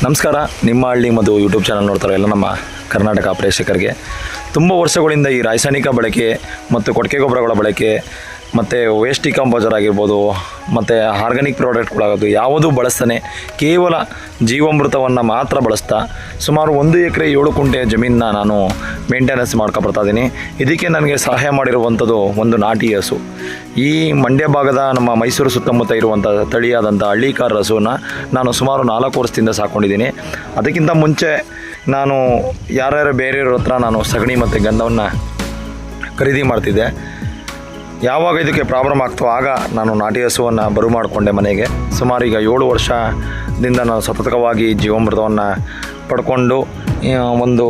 ನಮಸ್ಕಾರ. ನಿಮ್ಮ ಹಳ್ಳಿ ಮಧು ಯೂಟ್ಯೂಬ್ ಚಾನಲ್ ನೋಡ್ತಾರೆ ಎಲ್ಲ ನಮ್ಮ ಕರ್ನಾಟಕ ಪ್ರೇಕ್ಷಕರಿಗೆ. ತುಂಬ ವರ್ಷಗಳಿಂದ ಈ ರಾಸಾಯನಿಕ ಬಳಕೆ ಮತ್ತು ಕೊಟ್ಟಿಗೆ ಗೊಬ್ಬರಗಳ ಬಳಕೆ ಮತ್ತು ವೇಸ್ಟ್ ಡಿಕಂಪೋಸರ್ ಆಗಿರ್ಬೋದು ಮತ್ತು ಆರ್ಗ್ಯಾನಿಕ್ ಪ್ರಾಡಕ್ಟ್ಗಳಾಗೋದು ಯಾವುದೂ ಬಳಸ್ತಾನೆ ಕೇವಲ ಜೀವಾಮೃತವನ್ನು ಮಾತ್ರ ಬಳಸ್ತಾ ಸುಮಾರು 1 ಎಕರೆ 7 ಕುಂಟೆ ಜಮೀನನ್ನ ನಾನು ಮೇಂಟೆನೆನ್ಸ್ ಮಾಡ್ಕೊಬರ್ತಾಯಿದ್ದೀನಿ. ಇದಕ್ಕೆ ನನಗೆ ಸಹಾಯ ಮಾಡಿರುವಂಥದ್ದು ಒಂದು ನಾಟಿ ಹಸು. ಈ ಮಂಡ್ಯ ಭಾಗದ ನಮ್ಮ ಮೈಸೂರು ಸುತ್ತಮುತ್ತ ಇರುವಂಥ ತಳಿಯಾದಂಥ ಹಳ್ಳಿಕಾರ ಹಸುವನ್ನು ನಾನು ಸುಮಾರು 4 ವರ್ಷದಿಂದ ಸಾಕೊಂಡಿದ್ದೀನಿ. ಅದಕ್ಕಿಂತ ಮುಂಚೆ ನಾನು ಯಾರ್ಯಾರು ಬೇರೆಯವ್ರ ಹತ್ರ ನಾನು ಸಗಣಿ ಮತ್ತು ಗಂಧವನ್ನು ಖರೀದಿ ಮಾಡ್ತಿದ್ದೆ. ಯಾವಾಗ ಇದಕ್ಕೆ ಪ್ರಾಬ್ಲಮ್ ಆಗ್ತೋ ಆಗ ನಾನು ನಾಟಿ ಹಸುವನ್ನು ಬರು ಮಾಡಿಕೊಂಡೆ ಮನೆಗೆ. ಸುಮಾರು ಈಗ 7 ವರ್ಷದಿಂದ ನಾನು ಸತತವಾಗಿ ಜೀವಾಮೃತವನ್ನು ಪಡ್ಕೊಂಡು ಒಂದು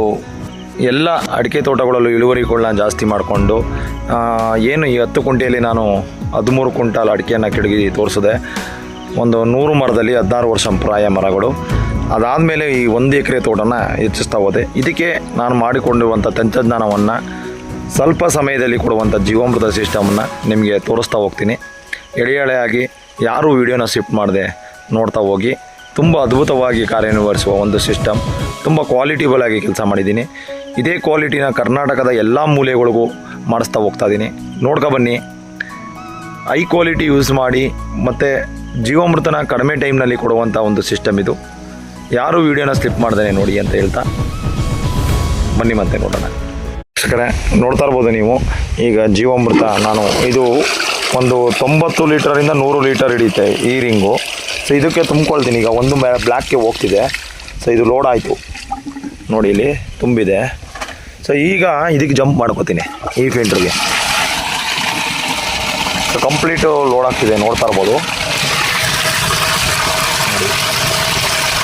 ಎಲ್ಲ ಅಡಿಕೆ ತೋಟಗಳಲ್ಲೂ ಇಳುವರಿಗಳನ್ನ ಜಾಸ್ತಿ ಮಾಡಿಕೊಂಡು ಏನು ಈ 10 ಕುಂಟೆಯಲ್ಲಿ ನಾನು 13 ಕ್ವಿಂಟಾಲ್ ಅಡಿಕೆಯನ್ನು ಕೆಡಗಿ ತೋರಿಸಿದೆ. ಒಂದು 100 ಮರದಲ್ಲಿ 16 ವರ್ಷ ಪ್ರಾಯ ಮರಗಳು. ಅದಾದಮೇಲೆ ಈ 1 ಎಕರೆ ತೋಟನ ಹೆಚ್ಚಿಸ್ತಾ ಹೋದೆ. ಇದಕ್ಕೆ ನಾನು ಮಾಡಿಕೊಂಡಿರುವಂಥ ತಂತ್ರಜ್ಞಾನವನ್ನು ಸ್ವಲ್ಪ ಸಮಯದಲ್ಲಿ ಕೊಡುವಂಥ ಜೀವಾಮೃತ ಸಿಸ್ಟಮನ್ನು ನಿಮಗೆ ತೋರಿಸ್ತಾ ಹೋಗ್ತೀನಿ. ಎಳೆಯಾಗಿ ಯಾರೂ ವೀಡಿಯೋನ ಶಿಫ್ಟ್ ಮಾಡದೆ ನೋಡ್ತಾ ಹೋಗಿ. ತುಂಬ ಅದ್ಭುತವಾಗಿ ಕಾರ್ಯನಿರ್ವಹಿಸುವ ಒಂದು ಸಿಸ್ಟಮ್. ತುಂಬ ಕ್ವಾಲಿಟಿಬಲ್ ಆಗಿ ಕೆಲಸ ಮಾಡಿದ್ದೀನಿ. ಇದೇ ಕ್ವಾಲಿಟಿನ ಕರ್ನಾಟಕದ ಎಲ್ಲ ಮೂಲೆಗಳಿಗೂ ಮಾಡಿಸ್ತಾ ಹೋಗ್ತಾ ಇದ್ದೀನಿ. ನೋಡ್ಕೊಬನ್ನಿ. ಹೈ ಕ್ವಾಲಿಟಿ ಯೂಸ್ ಮಾಡಿ ಮತ್ತು ಜೀವಾಮೃತನ ಕಡಿಮೆ ಟೈಮ್ನಲ್ಲಿ ಕೊಡುವಂಥ ಒಂದು ಸಿಸ್ಟಮ್ ಇದು. ಯಾರೂ ವೀಡಿಯೋನ ಸ್ಲಿಪ್ ಮಾಡ್ದೇ ನೋಡಿ ಅಂತ ಹೇಳ್ತಾ ಬನ್ನಿ ಮತ್ತೆ ನೋಡೋಣ. ನೋಡ್ತಾ ಇರ್ಬೋದು ನೀವು ಈಗ ಜೀವಾಮೃತ ನಾನು ಇದು ಒಂದು 90 ಲೀಟರಿಂದ 100 ಲೀಟರ್ ಹಿಡಿಯುತ್ತೆ ಈ ರಿಂಗು. ಸೊ ಇದಕ್ಕೆ ತುಂಬ್ಕೊಳ್ತೀನಿ. ಈಗ ಒಂದು ಬ್ಲ್ಯಾಕ್ಗೆ ಹೋಗ್ತಿದೆ. ಸೊ ಇದು ಲೋಡ್ ಆಯಿತು ನೋಡಿ, ಇಲ್ಲಿ ತುಂಬಿದೆ. ಸೊ ಈಗ ಇದಕ್ಕೆ ಜಂಪ್ ಮಾಡ್ಕೋತೀನಿ ಈ ಫಿಲ್ಟ್ರಿಗೆ. ಸೊ ಕಂಪ್ಲೀಟು ಲೋಡ್ ಆಗ್ತಿದೆ, ನೋಡ್ತಾ ಇರ್ಬೋದು.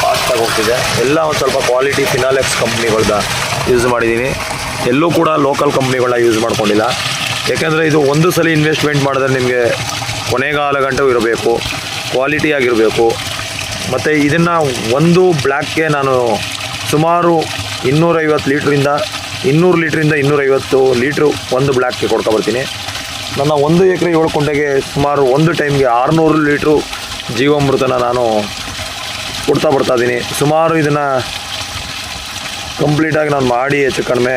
ಫಾಸ್ಟಾಗಿ ಹೋಗ್ತಿದೆ. ಎಲ್ಲ ಒಂದು ಸ್ವಲ್ಪ ಕ್ವಾಲಿಟಿ ಫಿನಾಲೆಕ್ಸ್ ಕಂಪ್ನಿಗಳ್ದ ಯೂಸ್ ಮಾಡಿದ್ದೀನಿ. ಎಲ್ಲೂ ಕೂಡ ಲೋಕಲ್ ಕಂಪ್ನಿಗಳನ್ನ ಯೂಸ್ ಮಾಡ್ಕೊಂಡಿಲ್ಲ. ಯಾಕೆಂದರೆ ಇದು ಒಂದು ಸಲ ಇನ್ವೆಸ್ಟ್ಮೆಂಟ್ ಮಾಡಿದ್ರೆ ನಿಮಗೆ ಕೊನೆಗಾಲ ಗಂಟು ಇರಬೇಕು, ಕ್ವಾಲಿಟಿಯಾಗಿರಬೇಕು. ಮತ್ತು ಇದನ್ನು ಒಂದು ಬ್ಲ್ಯಾಕ್ಗೆ ನಾನು ಸುಮಾರು 250 ಲೀಟ್ರಿಂದ 200 ಲೀಟ್ರಿಂದ 250 ಲೀಟ್ರು ಒಂದು ಬ್ಲ್ಯಾಕ್ಗೆ ಕೊಡ್ಕೊಬರ್ತೀನಿ. ನನ್ನ 1 ಎಕರೆ 7 ಕುಂಟೆಗೆ ಸುಮಾರು ಒಂದು ಟೈಮ್ಗೆ 600 ಲೀಟ್ರು ಜೀವಾಮೃತನ ನಾನು ಕೊಡ್ತಾ ಬರ್ತಾಯಿದ್ದೀನಿ. ಸುಮಾರು ಇದನ್ನು ಕಂಪ್ಲೀಟಾಗಿ ನಾನು ಮಾಡಿ ಹೆಚ್ಚು ಕಡಿಮೆ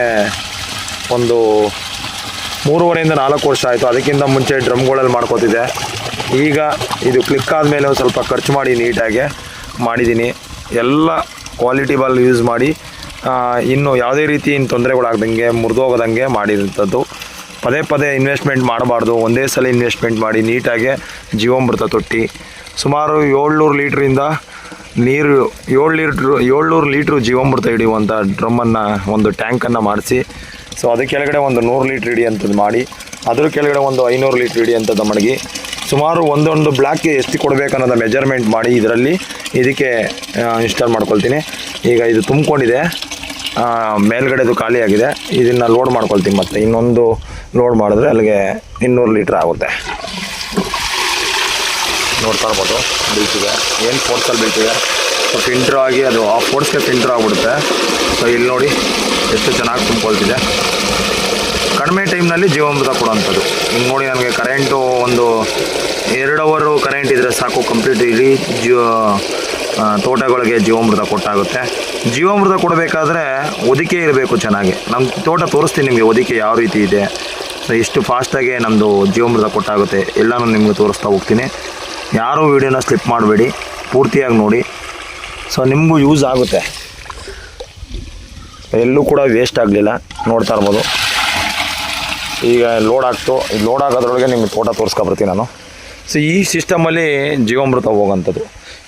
ಒಂದು 3.5 4 ವರ್ಷ ಆಯಿತು. ಅದಕ್ಕಿಂತ ಮುಂಚೆ ಡ್ರಮ್ಗಳಲ್ಲಿ ಮಾಡ್ಕೋತಿದ್ದೆ. ಈಗ ಇದು ಕ್ಲಿಕ್ ಆದಮೇಲೆ ಒಂದು ಸ್ವಲ್ಪ ಖರ್ಚು ಮಾಡಿ ನೀಟಾಗಿ ಮಾಡಿದ್ದೀನಿ. ಎಲ್ಲ ಕ್ವಾಲಿಟಿಬಲ್ ಯೂಸ್ ಮಾಡಿ ಇನ್ನು ಯಾವುದೇ ರೀತಿ ತೊಂದರೆಗಳಾಗ್ದಂಗೆ ಮುರಿದೋಗದಂಗೆ ಮಾಡಿರೋಂಥದ್ದು. ಪದೇ ಪದೇ ಇನ್ವೆಸ್ಟ್ಮೆಂಟ್ ಮಾಡಬಾರ್ದು. ಒಂದೇ ಸಲ ಇನ್ವೆಸ್ಟ್ಮೆಂಟ್ ಮಾಡಿ ನೀಟಾಗಿ ಜೀವಾಮೃತ ತೊಟ್ಟಿ ಸುಮಾರು 700 ಲೀಟ್ರಿಂದ ನೀರು 700 ಲೀಟ್ರು ಜೀವಾಮೃತ ಹಿಡಿಯುವಂಥ ಡ್ರಮ್ಮನ್ನು ಒಂದು ಟ್ಯಾಂಕನ್ನು ಮಾಡಿಸಿ, ಸೊ ಅದ್ರ ಕೆಳಗಡೆ ಒಂದು 100 ಲೀಟ್ರ್ ಹಿಡಿಯಂಥದ್ದು ಮಾಡಿ, ಅದ್ರ ಕೆಳಗಡೆ ಒಂದು 500 ಲೀಟ್ರ್ ಹಿಡಿಯಂಥದ್ದು ಮಡಗಿ ಸುಮಾರು ಒಂದೊಂದು ಬ್ಲ್ಯಾಕ್ಗೆ ಎಷ್ಟು ಕೊಡಬೇಕನ್ನೋದು ಮೆಜರ್ಮೆಂಟ್ ಮಾಡಿ ಇದಕ್ಕೆ ಇನ್ಸ್ಟಾಲ್ ಮಾಡ್ಕೊಳ್ತೀನಿ. ಈಗ ಇದು ತುಂಬಿಕೊಂಡಿದೆ, ಮೇಲ್ಗಡೆದು ಖಾಲಿಯಾಗಿದೆ. ಇದನ್ನು ಲೋಡ್ ಮಾಡ್ಕೊಳ್ತೀನಿ. ಮತ್ತು ಇನ್ನೊಂದು ಲೋಡ್ ಮಾಡಿದ್ರೆ ಅಲ್ಲಿಗೆ 200 ಲೀಟ್ರ್ ಆಗುತ್ತೆ. ನೋಡ್ತಾ ಇರ್ಬೋದು ಬೀಳ್ತಿದೆ, ಏನು ಫೋರ್ಸಲ್ಲಿ ಬೀಳ್ತಿದೆ. ಸೊ ಫಿಲ್ಟ್ರ್ ಆಗಿ ಅದು ಆ ಫೋರ್ಸ್ಗೆ ಫಿಲ್ಟ್ರ್ ಆಗಿಬಿಡುತ್ತೆ. ಸೊ ಇಲ್ಲಿ ನೋಡಿ ಎಷ್ಟು ಚೆನ್ನಾಗಿ ತುಂಬ್ಕೊಳ್ತಿದೆ. ಕಡಿಮೆ ಟೈಮ್ನಲ್ಲಿ ಜೀವಾಮೃತ ಕೊಡೋವಂಥದ್ದು. ಹಿಂಗೆ ನೋಡಿ, ನನಗೆ ಕರೆಂಟು ಒಂದು 2 ಅವರು ಕರೆಂಟ್ ಇದ್ದರೆ ಸಾಕು, ಕಂಪ್ಲೀಟ್ ಇಡೀ ತೋಟಗಳಿಗೆ ಜೀವಾಮೃತ ಕೊಟ್ಟಾಗುತ್ತೆ. ಜೀವಾಮೃತ ಕೊಡಬೇಕಾದ್ರೆ ಒದಿಕೆ ಇರಬೇಕು ಚೆನ್ನಾಗಿ. ನಮ್ಮ ತೋಟ ತೋರಿಸ್ತೀನಿ ನಿಮಗೆ ಒದಿಕೆ ಯಾವ ರೀತಿ ಇದೆ. ಸೊ ಇಷ್ಟು ಫಾಸ್ಟಾಗೆ ನಮ್ಮದು ಜೀವಾಮೃತ ಕೊಟ್ಟಾಗುತ್ತೆ. ಎಲ್ಲನೂ ನಿಮಗೆ ತೋರಿಸ್ತಾ ಹೋಗ್ತೀನಿ. ಯಾರೂ ವೀಡಿಯೋನ ಸ್ಲಿಪ್ ಮಾಡಬೇಡಿ, ಪೂರ್ತಿಯಾಗಿ ನೋಡಿ. ಸೊ ನಿಮಗೂ ಯೂಸ್ ಆಗುತ್ತೆ, ಎಲ್ಲೂ ಕೂಡ ವೇಸ್ಟ್ ಆಗಲಿಲ್ಲ. ನೋಡ್ತಾ ಇರ್ಬೋದು. ಈಗ ಲೋಡ್ ಆಗೋದ್ರೊಳಗೆ ನಿಮಗೆ ತೋಟ ತೋರಿಸ್ಕೊಬರ್ತೀನಿ ನಾನು. ಸೊ ಈ ಸಿಸ್ಟಮಲ್ಲಿ ಜೀವಾಮೃತ ಹೋಗೋಂಥದ್ದು.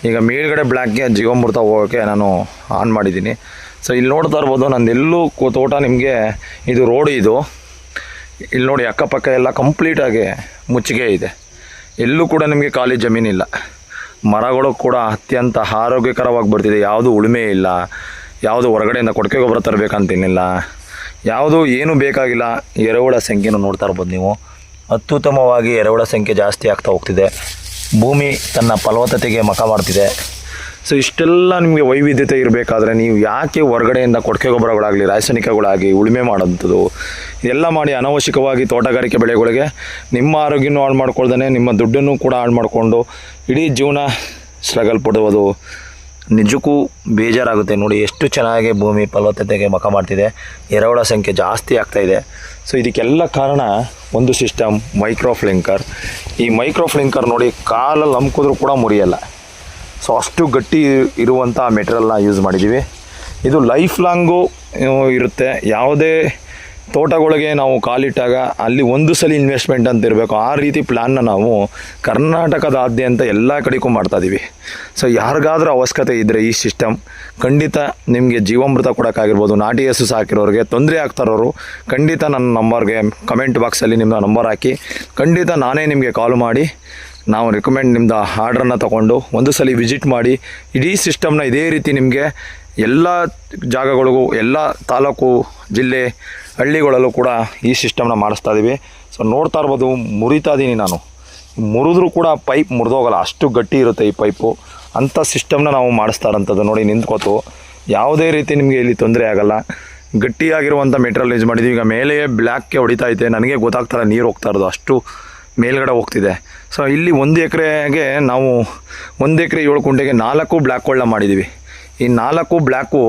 ಈಗ ಮೇಲ್ಗಡೆ ಬ್ಲ್ಯಾಕ್ಗೆ ಜೀವಾಮೃತ ಹೋಗೋಕ್ಕೆ ನಾನು ಆನ್ ಮಾಡಿದ್ದೀನಿ. ಸೊ ಇಲ್ಲಿ ನೋಡ್ತಾ ಇರ್ಬೋದು, ನಂದೆಲ್ಲೂ ತೋಟ ನಿಮಗೆ ಇದು ರೋಡು. ಇದು ಇಲ್ಲಿ ನೋಡಿ, ಅಕ್ಕಪಕ್ಕ ಎಲ್ಲ ಕಂಪ್ಲೀಟಾಗಿ ಮುಚ್ಚಿಗೆ ಇದೆ. ಎಲ್ಲೂ ಕೂಡ ನಿಮಗೆ ಖಾಲಿ ಜಮೀನಿಲ್ಲ. ಮರಗಳು ಕೂಡ ಅತ್ಯಂತ ಆರೋಗ್ಯಕರವಾಗಿ ಬರ್ತಿದೆ. ಯಾವುದು ಉಳುಮೆ ಇಲ್ಲ, ಯಾವುದು ಹೊರಗಡೆಯಿಂದ ಕೊಟ್ಟಿಗೆ ಗೊಬ್ಬರ ತರಬೇಕಂತೇನಿಲ್ಲ, ಯಾವುದು ಏನೂ ಬೇಕಾಗಿಲ್ಲ. ಎರೆಹುಳ ಸಂಖ್ಯೆನೂ ನೋಡ್ತಾ ಇರ್ಬೋದು ನೀವು. ಅತ್ಯುತ್ತಮವಾಗಿ ಎರೆಹುಳ ಸಂಖ್ಯೆ ಜಾಸ್ತಿ ಆಗ್ತಾ ಹೋಗ್ತಿದೆ. ಭೂಮಿ ತನ್ನ ಫಲವತ್ತತೆಗೆ ಮಖ ಮಾಡ್ತಿದೆ. ಸೊ ಇಷ್ಟೆಲ್ಲ ನಿಮಗೆ ವೈವಿಧ್ಯತೆ ಇರಬೇಕಾದ್ರೆ ನೀವು ಯಾಕೆ ಹೊರಗಡೆಯಿಂದ ಕೊಟ್ಟಿಗೆ ಗೊಬ್ಬರಗಳಾಗಲಿ ರಾಸಾಯನಿಕಗಳಾಗಿ ಉಳುಮೆ ಮಾಡೋಂಥದ್ದು ಇದೆಲ್ಲ ಮಾಡಿ ಅನವಶ್ಯಕವಾಗಿ ತೋಟಗಾರಿಕೆ ಬೆಳೆಗಳಿಗೆ ನಿಮ್ಮ ಆರೋಗ್ಯನೂ ಹಾಳು ಮಾಡ್ಕೊಳ್ದೇ ನಿಮ್ಮ ದುಡ್ಡನ್ನು ಕೂಡ ಹಾಳು ಮಾಡಿಕೊಂಡು ಇಡೀ ಜೀವನ ಸ್ಟ್ರಗಲ್ ಪಡುವುದು ನಿಜಕ್ಕೂ ಬೇಜಾರಾಗುತ್ತೆ ನೋಡಿ, ಎಷ್ಟು ಚೆನ್ನಾಗಿ ಭೂಮಿ ಫಲವತ್ತತೆಗೆ ಮಖ ಮಾಡ್ತಿದೆ, ಎರೆಹುಳ ಸಂಖ್ಯೆ ಜಾಸ್ತಿ ಆಗ್ತಾಯಿದೆ. ಸೊ ಇದಕ್ಕೆಲ್ಲ ಕಾರಣ ಒಂದು ಸಿಸ್ಟಮ್ ಮೈಕ್ರೋಫ್ಲಿಂಕರ್. ಈ ಮೈಕ್ರೋಫ್ಲಿಂಕರ್ ನೋಡಿ ಕಾಲಲ್ಲಿ ಹಮ್ಕಿದ್ರೂ ಕೂಡ ಮುರಿಯಲ್ಲ. ಸೊ ಅಷ್ಟು ಗಟ್ಟಿ ಇರುವಂಥ ಮೆಟೀರಿಯಲ್ನ ಯೂಸ್ ಮಾಡಿದ್ದೀವಿ. ಇದು ಲೈಫ್ ಲಾಂಗು ಇರುತ್ತೆ. ಯಾವುದೇ ತೋಟಗಳಿಗೆ ನಾವು ಕಾಲಿಟ್ಟಾಗ ಅಲ್ಲಿ ಒಂದು ಸಲ ಇನ್ವೆಸ್ಟ್ಮೆಂಟ್ ಅಂತ ಇರಬೇಕು, ಆ ರೀತಿ ಪ್ಲ್ಯಾನ್ನ ನಾವು ಕರ್ನಾಟಕದಾದ್ಯಂತ ಎಲ್ಲ ಕಡೆಗೂ ಮಾಡ್ತಾಯಿದ್ದೀವಿ. ಸೊ ಯಾರಿಗಾದ್ರೂ ಅವಶ್ಯಕತೆ ಇದ್ದರೆ ಈ ಸಿಸ್ಟಮ್ ಖಂಡಿತ ನಿಮಗೆ ಜೀವಾಮೃತ ಕೊಡೋಕ್ಕಾಗಿರ್ಬೋದು, ನಾಟಿ ಹಸು ಸಾಕಿರೋರಿಗೆ ತೊಂದರೆ ಆಗ್ತಾರೋರು ಖಂಡಿತ ನನ್ನ ನಂಬರ್ಗೆ ಕಮೆಂಟ್ ಬಾಕ್ಸಲ್ಲಿ ನಿಮ್ಮ ನಂಬರ್ ಹಾಕಿ, ಖಂಡಿತ ನಾನೇ ನಿಮಗೆ ಕಾಲ್ ಮಾಡಿ ನಾವು ರೆಕಮೆಂಡ್ ನಿಮ್ಮದು ಆರ್ಡ್ರನ್ನು ತೊಗೊಂಡು ಒಂದು ಸಲ ವಿಸಿಟ್ ಮಾಡಿ ಇಡೀ ಸಿಸ್ಟಮ್ನ ಇದೇ ರೀತಿ ನಿಮಗೆ ಎಲ್ಲ ಜಾಗಗಳಿಗೂ, ಎಲ್ಲ ತಾಲೂಕು, ಜಿಲ್ಲೆ, ಹಳ್ಳಿಗಳಲ್ಲೂ ಕೂಡ ಈ ಸಿಸ್ಟಮ್ನ ಮಾಡಿಸ್ತಾ ಇದ್ದೀವಿ. ಸೊ ನೋಡ್ತಾ ಇರ್ಬೋದು, ಮುರಿತಾ ಇದ್ದೀನಿ ನಾನು. ಮುರಿದ್ರೂ ಕೂಡ ಪೈಪ್ ಮುರಿದೋಗಲ್ಲ, ಅಷ್ಟು ಗಟ್ಟಿ ಇರುತ್ತೆ ಈ ಪೈಪು. ಅಂಥ ಸಿಸ್ಟಮ್ನ ನಾವು ಮಾಡಿಸ್ತಾ ಇರೋಂಥದ್ದು ನೋಡಿ, ನಿಂತ್ಕೋತು ಯಾವುದೇ ರೀತಿ ನಿಮಗೆ ಇಲ್ಲಿ ತೊಂದರೆ ಆಗೋಲ್ಲ. ಗಟ್ಟಿಯಾಗಿರುವಂಥ ಮೆಟೀರಿಯಲ್ ಯೂಸ್ ಮಾಡಿದ್ದೀವಿ. ಈಗ ಮೇಲೆ ಬ್ಲ್ಯಾಕ್ಗೆ ಹೊಡಿತಾ ಐತೆ, ನನಗೆ ಗೊತ್ತಾಗ್ತಾರೆ ನೀರು ಹೋಗ್ತಾ ಇರೋದು, ಅಷ್ಟು ಮೇಲ್ಗಡೆ ಹೋಗ್ತಿದೆ. ಸೊ ಇಲ್ಲಿ 1 ಎಕರೆಗೆ ನಾವು 1 ಎಕರೆ 7 ಕುಂಟೆಗೆ 4 ಬ್ಲ್ಯಾಕ್ಗಳನ್ನ ಮಾಡಿದ್ದೀವಿ. ಈ 4 ಬ್ಲ್ಯಾಕು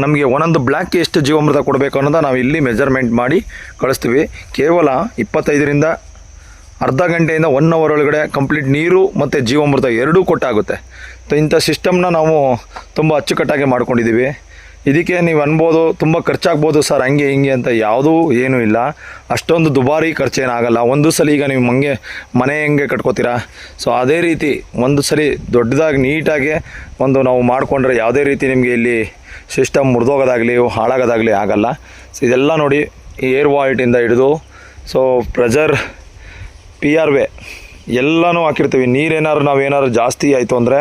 ನಮಗೆ ಒಂದೊಂದು ಬ್ಲ್ಯಾಕ್ಗೆ ಎಷ್ಟು ಜೀವಾಮೃತ ಕೊಡಬೇಕು ಅನ್ನೋದು ನಾವು ಇಲ್ಲಿ ಮೆಜರ್ಮೆಂಟ್ ಮಾಡಿ ಕಳಿಸ್ತೀವಿ. ಕೇವಲ 25ರಿಂದ ಅರ್ಧ ಗಂಟೆಯಿಂದ 1 ಅವರ್ ಒಳಗಡೆ ಕಂಪ್ಲೀಟ್ ನೀರು ಮತ್ತು ಜೀವಾಮೃತ ಎರಡೂ ಕೊಟ್ಟಾಗುತ್ತೆ. ಇಂಥ ಸಿಸ್ಟಮ್ನ ನಾವು ತುಂಬ ಅಚ್ಚುಕಟ್ಟಾಗಿ ಮಾಡ್ಕೊಂಡಿದ್ದೀವಿ. ಇದಕ್ಕೆ ನೀವು ಅನ್ಬೋದು ತುಂಬ ಖರ್ಚಾಗ್ಬೋದು ಸರ್ ಹಂಗೆ ಹಿಂಗೆ ಅಂತ. ಯಾವುದೂ ಏನೂ ಇಲ್ಲ, ಅಷ್ಟೊಂದು ದುಬಾರಿ ಖರ್ಚೇನಾಗಲ್ಲ. ಒಂದು ಸಲ ಈಗ ನೀವು ಮನೆ ಹೆಂಗೆ ಕಟ್ಕೋತೀರಾ, ಸೊ ಅದೇ ರೀತಿ ಒಂದು ಸಲ ದೊಡ್ಡದಾಗಿ ನೀಟಾಗಿ ನಾವು ಮಾಡಿಕೊಂಡ್ರೆ ಯಾವುದೇ ರೀತಿ ನಿಮಗೆ ಇಲ್ಲಿ ಸಿಸ್ಟಮ್ ಮುರಿದೋಗೋದಾಗಲಿ ಹಾಳಾಗೋದಾಗಲಿ ಆಗಲ್ಲ. ಸೊ ಇದೆಲ್ಲ ನೋಡಿ, ಏರ್ ವಾಲ್ಟಿಂದ ಹಿಡಿದು ಸೊ ಪ್ರೆಜರ್, PRV ಎಲ್ಲನೂ ಹಾಕಿರ್ತೀವಿ. ನೀರೇನಾದ್ರು ನಾವೇನಾದ್ರು ಜಾಸ್ತಿ ಆಯಿತು ಅಂದರೆ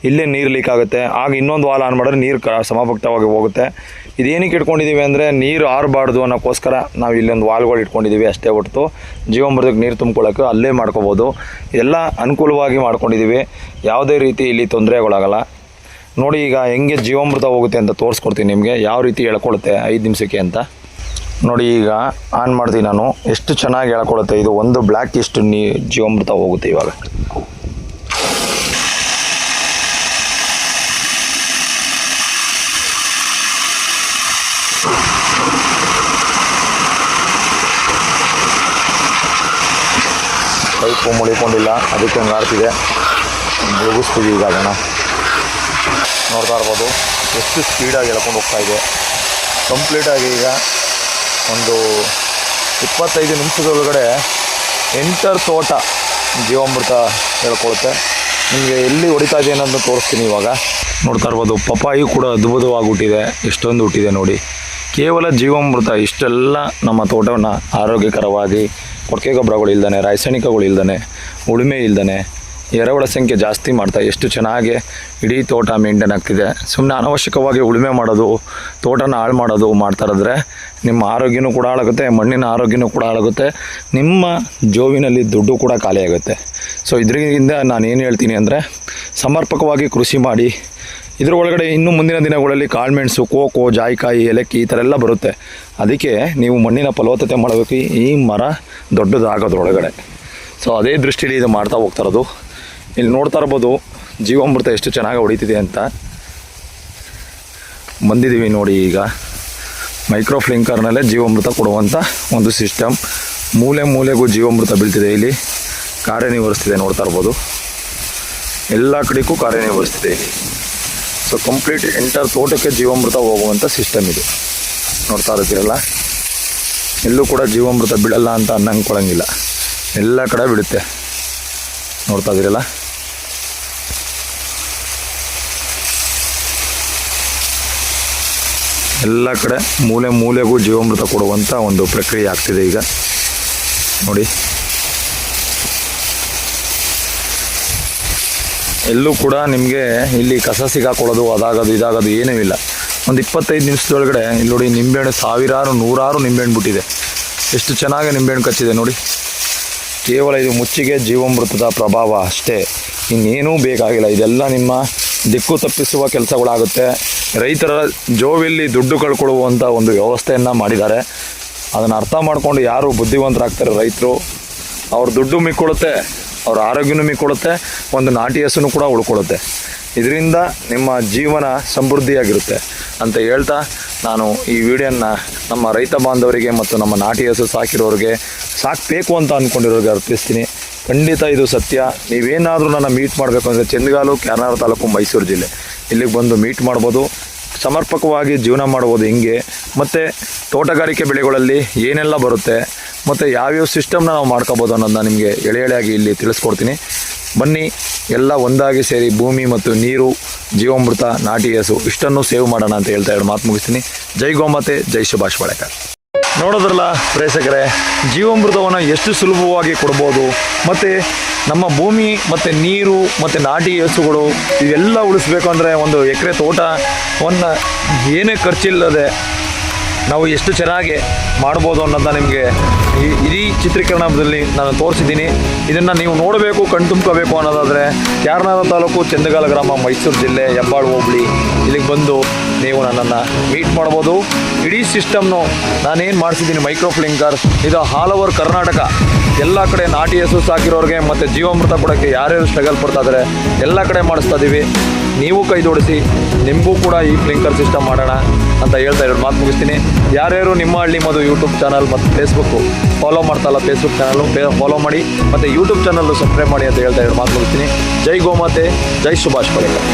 ಇಲ್ಲೇ ನೀರು ಲೀಕ್ ಆಗುತ್ತೆ. ಆಗ ಇನ್ನೊಂದು ವಾಲ್ ಆನ್ ಮಾಡಿದ್ರೆ ನೀರು ಸಮಭಕ್ತವಾಗಿ ಹೋಗುತ್ತೆ. ಇದೇನಕ್ಕೆ ಇಟ್ಕೊಂಡಿದ್ದೀವಿ ಅಂದರೆ ನೀರು ಆರಬಾರ್ದು ಅನ್ನೋಕ್ಕೋಸ್ಕರ ನಾವು ಇಲ್ಲೊಂದು ವಾಲ್ಗಳು ಇಟ್ಕೊಂಡಿದ್ದೀವಿ ಅಷ್ಟೇ ಹೊರತು ಜೀವಾಮೃತಕ್ಕೆ ನೀರು ತುಂಬ್ಕೊಳ್ಳೋಕ್ಕೆ ಅಲ್ಲೇ ಮಾಡ್ಕೋಬೋದು. ಎಲ್ಲ ಅನುಕೂಲವಾಗಿ ಮಾಡ್ಕೊಂಡಿದ್ದೀವಿ, ಯಾವುದೇ ರೀತಿ ಇಲ್ಲಿ ತೊಂದರೆಗಳಾಗಲ್ಲ. ನೋಡಿ ಈಗ ಹೆಂಗೆ ಜೀವಾಮೃತ ಹೋಗುತ್ತೆ ಅಂತ ತೋರಿಸ್ಕೊಡ್ತೀನಿ ನಿಮಗೆ, ಯಾವ ರೀತಿ ಎಳ್ಕೊಳ್ಳುತ್ತೆ 5 ನಿಮಿಷಕ್ಕೆ ಅಂತ. ನೋಡಿ ಈಗ ಆನ್ ಮಾಡ್ತೀನಿ ನಾನು, ಎಷ್ಟು ಚೆನ್ನಾಗಿ ಎಳ್ಕೊಳ್ಳುತ್ತೆ. ಇದು 1 ಬ್ಲ್ಯಾಕ್ ಇಷ್ಟು ಜೀವಾಮೃತ ಹೋಗುತ್ತೆ ಇವಾಗ. ಪೈಪು ಮುಳಿಕೊಂಡಿಲ್ಲ, ಅದಕ್ಕೆ ಹಂಗೆ ಆಡ್ತಿದೆ. ಮುಳುಗಿಸ್ತೀವಿ ಈಗ ಅದನ್ನು. ನೋಡ್ತಾ ಇರ್ಬೋದು ಎಷ್ಟು ಸ್ಪೀಡಾಗಿ ಎಳ್ಕೊಂಡು ಹೋಗ್ತಾ ಇದೆ. ಕಂಪ್ಲೀಟಾಗಿ ಈಗ ಒಂದು 25 ನಿಮಿಷದೊಳಗಡೆ ಎಂಟರ್ ತೋಟ ಜೀವಾಮೃತ ಹೇಳ್ಕೊಳುತ್ತೆ. ನಿಮಗೆ ಎಲ್ಲಿ ಹೊಡಿತಾ ಇದೆ ಅನ್ನೋದನ್ನ ತೋರಿಸ್ತೀನಿ ಇವಾಗ. ನೋಡ್ತಾ ಇರ್ಬೋದು ಪಪ್ಪಾಯಿ ಕೂಡ ಅದ್ಭುತವಾಗಿ ಹುಟ್ಟಿದೆ, ಎಷ್ಟೊಂದು ಹುಟ್ಟಿದೆ ನೋಡಿ. ಕೇವಲ ಜೀವಾಮೃತ ಇಷ್ಟೆಲ್ಲ ನಮ್ಮ ತೋಟವನ್ನು ಆರೋಗ್ಯಕರವಾಗಿ, ಕೊಟ್ಟಿಗೆ ಗೊಬ್ಬರಗಳು ಇಲ್ದೇ, ರಾಸಾಯನಿಕಗಳು ಇಲ್ದೇ, ಉಳುಮೆ ಇಲ್ದೇ, ಎರೆಹುಳ ಸಂಖ್ಯೆ ಜಾಸ್ತಿ ಮಾಡ್ತಾ ಎಷ್ಟು ಚೆನ್ನಾಗಿ ಇಡೀ ತೋಟ ಮೇಂಟೈನ್ ಆಗ್ತಿದೆ. ಸುಮ್ಮನೆ ಅನಾವಶ್ಯಕವಾಗಿ ಉಳುಮೆ ಮಾಡೋದು, ತೋಟನ ಹಾಳು ಮಾಡೋದು ಮಾಡ್ತಾ ಇದ್ರೆ ನಿಮ್ಮ ಆರೋಗ್ಯನೂ ಕೂಡ ಹಾಳಾಗುತ್ತೆ, ಮಣ್ಣಿನ ಆರೋಗ್ಯನೂ ಕೂಡ ಹಾಳಾಗುತ್ತೆ, ನಿಮ್ಮ ಜೋಬಿನಲ್ಲಿ ದುಡ್ಡು ಕೂಡ ಖಾಲಿ ಆಗುತ್ತೆ. ಸೊ ಇದರಿಂದ ನಾನು ಏನು ಹೇಳ್ತೀನಿ ಅಂದರೆ, ಸಮರ್ಪಕವಾಗಿ ಕೃಷಿ ಮಾಡಿ. ಇದ್ರ ಒಳಗಡೆ ಇನ್ನು ಮುಂದಿನ ದಿನಗಳಲ್ಲಿ ಕಾಳುಮೆಣಸು, ಕೋಕೋ, ಜಾಯಿಕಾಯಿ, ಏಲಕ್ಕಿ ಈ ಥರ ಎಲ್ಲ ಬರುತ್ತೆ. ಅದಕ್ಕೆ ನೀವು ಮಣ್ಣಿನ ಫಲವತ್ತತೆ ಮಾಡಬೇಕು, ಈ ಮರ ದೊಡ್ಡದಾಗೋದ್ರೊಳಗಡೆ. ಸೊ ಅದೇ ದೃಷ್ಟಿಯಲ್ಲಿ ಇದು ಮಾಡ್ತಾ ಹೋಗ್ತಾ ಇರೋದು. ಇಲ್ಲಿ ನೋಡ್ತಾ ಇರ್ಬೋದು ಜೀವಾಮೃತ ಎಷ್ಟು ಚೆನ್ನಾಗಿ ಹೊಡಿತಿದೆ ಅಂತ. ಬಂದಿದ್ದೀವಿ ನೋಡಿ ಈಗ ಮೈಕ್ರೋಫ್ಲಿಂಕರ್ನಲ್ಲೇ ಜೀವಾಮೃತ ಕೊಡುವಂಥ ಒಂದು ಸಿಸ್ಟಮ್. ಮೂಲೆ ಮೂಲೆಗೂ ಜೀವಾಮೃತ ಬೀಳ್ತಿದೆ, ಇಲ್ಲಿ ಕಾರ್ಯನಿರ್ವಹಿಸ್ತಿದೆ. ನೋಡ್ತಾ ಇರ್ಬೋದು ಎಲ್ಲ ಕಡೆಗೂ ಕಾರ್ಯನಿರ್ವಹಿಸ್ತಿದೆ ಇಲ್ಲಿ. ಸೊ ಕಂಪ್ಲೀಟ್ ಎಂಟರ್ ತೋಟಕ್ಕೆ ಜೀವಾಮೃತ ಹೋಗುವಂಥ ಸಿಸ್ಟಮ್ ಇದು. ನೋಡ್ತಾ ಇರ್ತೀರಲ್ಲ, ಎಲ್ಲೂ ಕೂಡ ಜೀವಾಮೃತ ಬೀಳಲ್ಲ ಅಂತ ಅನ್ನಂಗೊಳಂಗಿಲ್ಲ, ಎಲ್ಲ ಕಡೆ ಬಿಡುತ್ತೆ. ನೋಡ್ತಾ ಇದ್ದೀರಲ್ಲ, ಎಲ್ಲ ಕಡೆ ಮೂಲೆ ಮೂಲೆಗೂ ಜೀವಾಮೃತ ಕೊಡುವಂಥ ಒಂದು ಪ್ರಕ್ರಿಯೆ ಆಗ್ತಿದೆ ಈಗ ನೋಡಿ. ಎಲ್ಲೂ ಕೂಡ ನಿಮಗೆ ಇಲ್ಲಿ ಕಸ ಸಿಗಾಕೊಳ್ಳೋದು, ಅದಾಗೋದು ಇದಾಗೋದು ಏನೂ ಇಲ್ಲ. ಒಂದು 25 ನಿಮಿಷದೊಳಗಡೆ ಇಲ್ಲಿ ನೋಡಿ ನಿಂಬೆಹಣ್ಣು ಸಾವಿರಾರು ನೂರಾರು ನಿಂಬೆಹಣ್ಣು ಬಿಟ್ಟಿದೆ. ಎಷ್ಟು ಚೆನ್ನಾಗಿ ನಿಂಬೆಹಣ್ಣು ಕಚ್ಚಿದೆ ನೋಡಿ. ಕೇವಲ ಇದು ಮುಚ್ಚಿಗೆ ಜೀವಾಮೃತದ ಪ್ರಭಾವ ಅಷ್ಟೇ, ಇನ್ನೇನೂ ಬೇಕಾಗಿಲ್ಲ. ಇದೆಲ್ಲ ನಿಮ್ಮ ದಿಕ್ಕು ತಪ್ಪಿಸುವ ಕೆಲಸಗಳಾಗುತ್ತೆ. ರೈತರ ಜೋಬಲ್ಲಿ ದುಡ್ಡು ಕಳ್ಕೊಳ್ಳುವಂಥ ಒಂದು ವ್ಯವಸ್ಥೆಯನ್ನು ಮಾಡಿದ್ದಾರೆ. ಅದನ್ನು ಅರ್ಥ ಮಾಡಿಕೊಂಡು ಯಾರು ಬುದ್ಧಿವಂತರಾಗ್ತಾರೆ ರೈತರು, ಅವ್ರ ದುಡ್ಡು ಮಿಕ್ಕೊಳ್ಳುತ್ತೆ, ಅವ್ರ ಆರೋಗ್ಯನೂ ಮಿಕ್ಕೊಳ್ಳುತ್ತೆ, ಒಂದು ನಾಟಿ ಹಸುನೂ ಕೂಡ ಉಳ್ಕೊಳ್ಳುತ್ತೆ. ಇದರಿಂದ ನಿಮ್ಮ ಜೀವನ ಸಮೃದ್ಧಿಯಾಗಿರುತ್ತೆ ಅಂತ ಹೇಳ್ತಾ ನಾನು ಈ ವಿಡಿಯೋನ ನಮ್ಮ ರೈತ ಬಾಂಧವರಿಗೆ ಮತ್ತು ನಮ್ಮ ನಾಟಿ ಹಸು ಸಾಕಿರೋರಿಗೆ ಸಾಕಬೇಕು ಅಂತ ಅಂದ್ಕೊಂಡಿರೋರಿಗೆ ಅರ್ಪಿಸ್ತೀನಿ. ಖಂಡಿತ ಇದು ಸತ್ಯ. ನೀವೇನಾದರೂ ನನ್ನ ಮೀಟ್ ಮಾಡಬೇಕು ಅಂದರೆ ಚಂದಗಾಲು, ಕ್ಯಾರನಾರ ತಾಲೂಕು, ಮೈಸೂರು ಜಿಲ್ಲೆ, ಇಲ್ಲಿಗೆ ಬಂದು ಮೀಟ್ ಮಾಡ್ಬೋದು. ಸಮರ್ಪಕವಾಗಿ ಜೀವನ ಮಾಡ್ಬೋದು ಹಿಂಗೆ. ಮತ್ತು ತೋಟಗಾರಿಕೆ ಬೆಳೆಗಳಲ್ಲಿ ಏನೆಲ್ಲ ಬರುತ್ತೆ ಮತ್ತು ಯಾವ್ಯಾವ ಸಿಸ್ಟಮ್ನ ನಾವು ಮಾಡ್ಕೋಬೋದು ಅನ್ನೋದನ್ನ ನಿಮಗೆ ಎಳೆಯಾಗಿ ಇಲ್ಲಿ ತಿಳಿಸ್ಕೊಡ್ತೀನಿ. ಬನ್ನಿ, ಎಲ್ಲ ಒಂದಾಗಿ ಸೇರಿ ಭೂಮಿ ಮತ್ತು ನೀರು, ಜೀವಾಮೃತ, ನಾಟಿ ಹಸು ಇಷ್ಟನ್ನು ಸೇವ್ ಮಾಡೋಣ ಅಂತ ಹೇಳ್ತಾ ಎರಡು ಮಾತು ಮುಗಿಸ್ತೀನಿ. ಜೈ ಗೋಮಾತೆ, ಜೈ ಸುಭಾಷ್ ಪಾಳೇಕರ್. ನೋಡೋದ್ರಲ್ಲ ಪ್ರೇಕ್ಷಕರೇ, ಜೀವಾಮೃತವನ್ನು ಎಷ್ಟು ಸುಲಭವಾಗಿ ಕೊಡ್ಬೋದು ಮತ್ತು ನಮ್ಮ ಭೂಮಿ ಮತ್ತು ನೀರು ಮತ್ತು ನಾಟಿ ಹಸುಗಳು ಇವೆಲ್ಲ ಉಳಿಸ್ಬೇಕು ಅಂದರೆ ಒಂದು ಎಕರೆ ತೋಟವನ್ನು ಏನೇ ಖರ್ಚಿಲ್ಲದೆ ನಾವು ಎಷ್ಟು ಚೆನ್ನಾಗಿ ಮಾಡ್ಬೋದು ಅನ್ನೋದನ್ನ ನಿಮಗೆ ಈ ಇಡೀ ಚಿತ್ರೀಕರಣದಲ್ಲಿ ನಾನು ತೋರಿಸಿದ್ದೀನಿ. ಇದನ್ನು ನೀವು ನೋಡಬೇಕು, ಕಣ್ತುಂಬ್ಕೋಬೇಕು ಅನ್ನೋದಾದರೆ ಕ್ಯಾರನಾರ ತಾಲೂಕು, ಚಂದಗಾಲ ಗ್ರಾಮ, ಮೈಸೂರು ಜಿಲ್ಲೆ, ಹೆಬ್ಬಾಳು ಹೋಬಳಿ, ಇಲ್ಲಿಗೆ ಬಂದು ನೀವು ನನ್ನನ್ನು ಮೀಟ್ ಮಾಡ್ಬೋದು. ಇಡೀ ಸಿಸ್ಟಮ್ನು ನಾನೇನು ಮಾಡಿಸಿದ್ದೀನಿ, ಮೈಕ್ರೋ ಫ್ಲಿಂಕರ್, ಇದು ಆಲ್ ಓವರ್ ಕರ್ನಾಟಕ ಎಲ್ಲ ಕಡೆ ನಾಟಿ ಹಸು ಸಾಕಿರೋರಿಗೆ ಮತ್ತು ಜೀವಾಮೃತ ಕೊಡೋಕ್ಕೆ ಯಾರ್ಯಾರು ಸ್ಟ್ರಗಲ್ ಪಡ್ತಾ ಇದ್ದಾರೆ ಎಲ್ಲ ಕಡೆ ಮಾಡಿಸ್ತಾ ಇದ್ದೀವಿ. ನೀವು ಕೈ ಜೋಡಿಸಿ, ನಿಮಗೂ ಕೂಡ ಈ ಫ್ಲಿಂಕರ್ ಸಿಸ್ಟಮ್ ಮಾಡೋಣ ಅಂತ ಹೇಳ್ತಾ ಇರೋದು ಮಾತು ಮುಗಿಸ್ತೀನಿ. ಯಾರ್ಯಾರು ನಿಮ್ಮ ಹಳ್ಳಿ ಮಧು ಯೂಟ್ಯೂಬ್ ಚಾನಲ್ ಮತ್ತು ಫೇಸ್ಬುಕ್ಕು ಫಾಲೋ ಮಾಡ್ತಾಯಿಲ್ಲ, ಫೇಸ್ಬುಕ್ ಚಾನಲ್ಲು ಫಾಲೋ ಮಾಡಿ ಮತ್ತು ಯೂಟ್ಯೂಬ್ ಚಾನಲ್ಲು ಸಬ್ಸ್ಕ್ರೈಬ್ ಮಾಡಿ ಅಂತ ಹೇಳ್ತಾ ಇರೋದು ಮಾತು ಮುಗಿಸ್ತೀನಿ. ಜೈ ಗೋಮಾತೆ, ಜೈ ಸುಭಾಷ್ ಪಾಳೇಕರ್.